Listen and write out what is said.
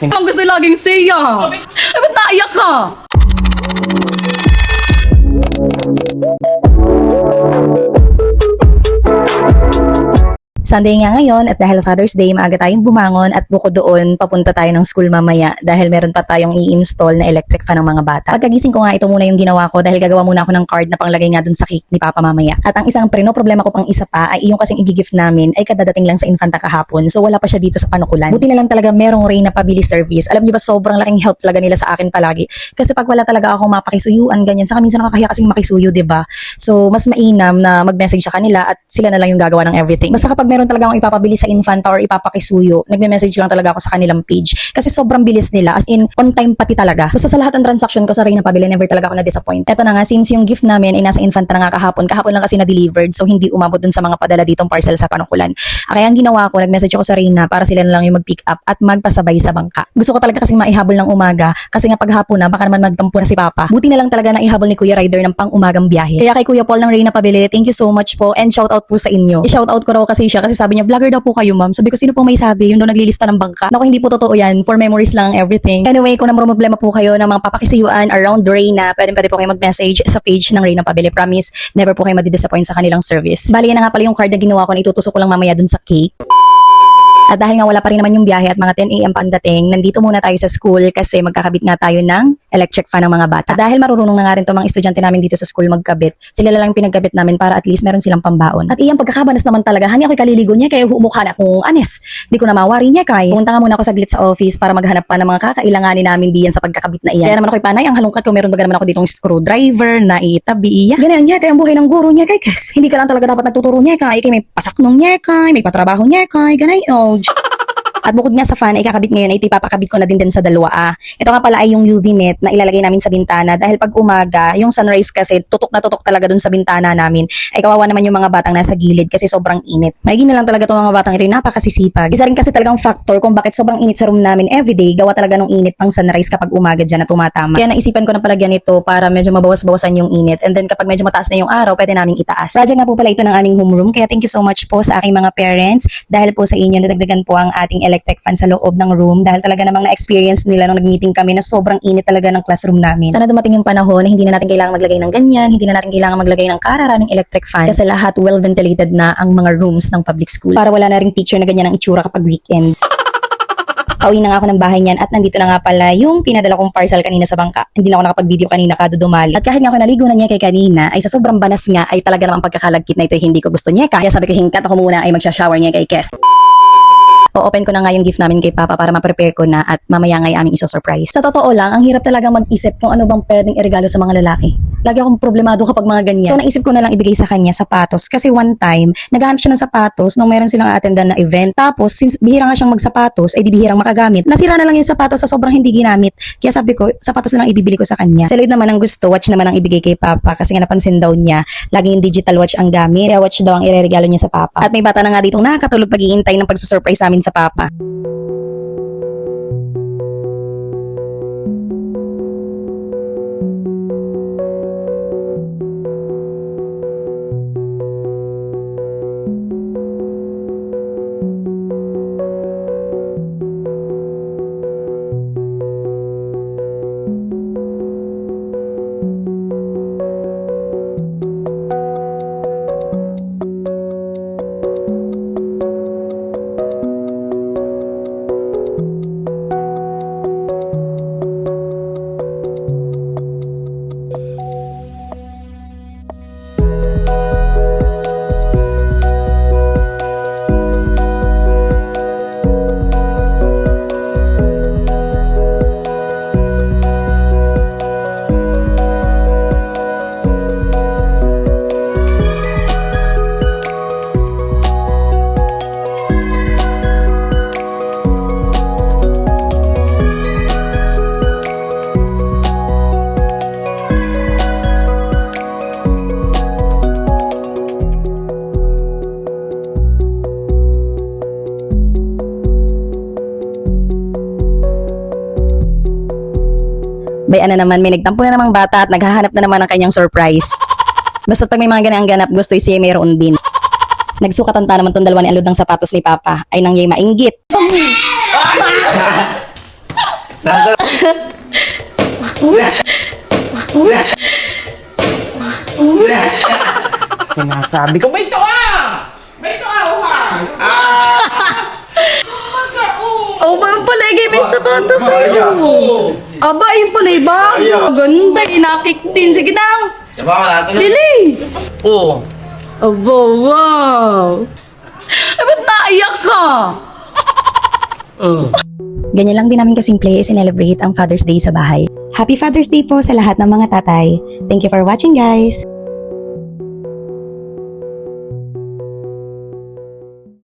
Ang gusto laging siya. Ay, ba't naiyak ka? Sunday nga ngayon at dahil Father's Day, maaga tayong bumangon at bukod doon, papunta tayo ng school mamaya dahil meron pa tayong i-install na electric fan ng mga bata. Pagkagising ko nga, ito muna yung ginawa ko dahil gagawa muna ako ng card na panglagay nga dun sa cake ni Papa mamaya. At ang isang problema ko pang isa pa ay yung kasing i-gift namin ay kadadating lang sa Infanta kahapon. So wala pa siya dito sa Panukulan. Buti na lang talaga merong Reyna Pabili service. Alam niyo ba, sobrang laking help talaga nila sa akin palagi. Kasi pag wala talaga akong mapakisuyuan, ganyan. Saka minsan nakakahiya kasing makisuyo, 'di ba? So mas mainam na mag-message sa kanila at sila na lang yung gagawa ng everything. Basta kapag meron talaga akong ipapabili sa Infanta or ipapakisuyo, nagme-message lang talaga ako sa kanilang page. Kasi sobrang bilis nila, as in, on time pati talaga. Basta sa lahat ng transaction ko sa Reyna Pabili, never talaga ako na-disappoint. Eto na nga, since yung gift namin ay nasa Infanta na nga kahapon lang kasi na-delivered, so hindi umabot dun sa mga padala ditong parcel sa Panukulan. Kaya ang ginawa ko, nag-message ako sa Reyna para sila na lang yung mag-pick up at magpasabay sa bangka. Gusto ko talaga kasing maihabol ng umaga, kasi nga paghapon na, baka naman magtampo na si Papa. Buti na lang talaga na ihabol ni Kuya Rider ng pang-umagang biyahe. Kaya kay Kuya Paul ng Reyna Pabili, thank you so much po and shout out po sa inyo. I-shout out ko raw kasi siya kasi sabi niya, vlogger daw po kayo, ma'am. Sabi ko, sino pong may sabi? Yung daw naglilista ng bangka. Naku, hindi po totoo yan. For memories lang everything. Anyway, kung namang problema po kayo ng mga papakisiyuan around Reyna, pwede po kayo mag-message sa page ng Reyna Pabili. Promise, never po kayo madidisappoint sa kanilang service. Bali, yan na nga pala yung card na ginawa ko na itutusok ko lang mamaya dun sa cake. At dahil nga wala pa rin naman yung biyahe at mga 10 AM pa ang dating, nandito muna tayo sa school kasi magkakabit nga tayo ng electric fan ng mga bata. At dahil marunong na nga rin itong mga estudyante namin dito sa school magkabit, sila lang pinagkabit namin para at least meron silang pambaon. At iyang pagkakabanas naman talaga, hani ako'y kaliligo niya kaya humukha na akong anes. Di ko na mawari niya kay. Pumunta nga muna ako saglit sa office para maghanap pa ng mga kakailanganin namin diyan sa pagkakabit na iyan. Kaya naman ako'y panay, ang halongkat ko meron baga naman ako ditong screwdriver na itabi iya. Ganyan niya, kaya ang buhay ng guro niya kay kes. Hindi ka lang talaga dapat nagtuturo niya kay may pasaknong niya kay, may patrabaho niya kay, ganay oh. At bukod nga sa fan ay kakabit ngayon ay ipapakabit ko na din sa dalawa. Ito nga pala ay yung UV net na ilalagay namin sa bintana dahil pag umaga, yung sunrise kasi tutok na tutok talaga dun sa bintana namin. Ay kawawa naman yung mga batang nasa gilid kasi sobrang init. Maigi na lang talaga itong mga batang ito, napakasisipag. Isa rin kasi talagang factor kung bakit sobrang init sa room namin everyday, gawa talaga ng init ng sunrise kapag umaga dyan na tumatama. Kaya naisipan ko na palagyan ito para medyo mabawas-bawasan yung init, and then kapag medyo mataas na yung araw, pwede naming itaas. Project nga po pala ito ng aming homeroom, kaya thank you so much po sa aking mga parents dahil po sa inyo nadagdagan po ang ating electric fan sa loob ng room dahil talaga namang na-experience nila nung nag-meeting kami na sobrang init talaga ng classroom namin. Sana dumating yung panahon na hindi na natin kailangan maglagay ng ganyan, hindi na natin kailangan maglagay ng kararaming electric fan kasi lahat well-ventilated na ang mga rooms ng public school para wala na ring teacher na ganyan ang itsura kapag weekend. Pauwi na nga ako ng bahay niyan at nandito na nga pala yung pinadala kong parcel kanina sa bangka. Hindi na ako nakapag-video kanina kadudumali. At kahit nga ako naligo na niya kay kanina, ay sa sobrang banas nga ay talaga namang pagkakalagkit na ito hindi ko gusto niya. Kaya sabi ko hingkat ako muna ay magsha-shower niya kay Kes. O-open ko na nga yung gift namin kay Papa para ma-prepare ko na at mamaya nga aming iso-surprise. Sa totoo lang, ang hirap talaga mag-isip kung ano bang pwedeng iregalo sa mga lalaki. Lagi akong problemado kapag mga ganyan. So naisip ko na lang ibigay sa kanya sapatos kasi one time, naghahanap siya ng sapatos nung meron silang attendan na event. Tapos, since bihira nga siyang magsapatos, ay di bihirang makagamit. Nasira na lang yung sapatos sa sobrang hindi ginamit. Kaya sabi ko, sapatos na lang ibibili ko sa kanya. Sa Lloyd naman ang gusto, watch naman ang ibigay kay Papa kasi nga napansin daw niya, laging yung digital watch ang gamit. Kaya watch daw ang ireregalo niya sa Papa. At may bata na nga ditong nakakatulog pag-iintay ng pagsusurprise namin sa Papa. Bayan na naman, may nagtampo na namang bata at naghahanap na naman ng kanyang surprise. Basta pag may mga ganang ganap, gusto siya mayroon din. Nagsukatan ta naman tong dalawa ni alud ng sapatos ni Papa. Ay nang yay mainggit. Sinasabi ko, may ito ah! May ito ah! Oh, ba yung palagi may sapatos sa'yo? Aba, yung palay ba? Ganda, inakik din. Sige na. Bilis! Oo. Aba, wow. Ay, ba't naiyak ka? Ganyan lang din namin kasimple sinelebrate ang Father's Day sa bahay. Happy Father's Day po sa lahat ng mga tatay. Thank you for watching guys!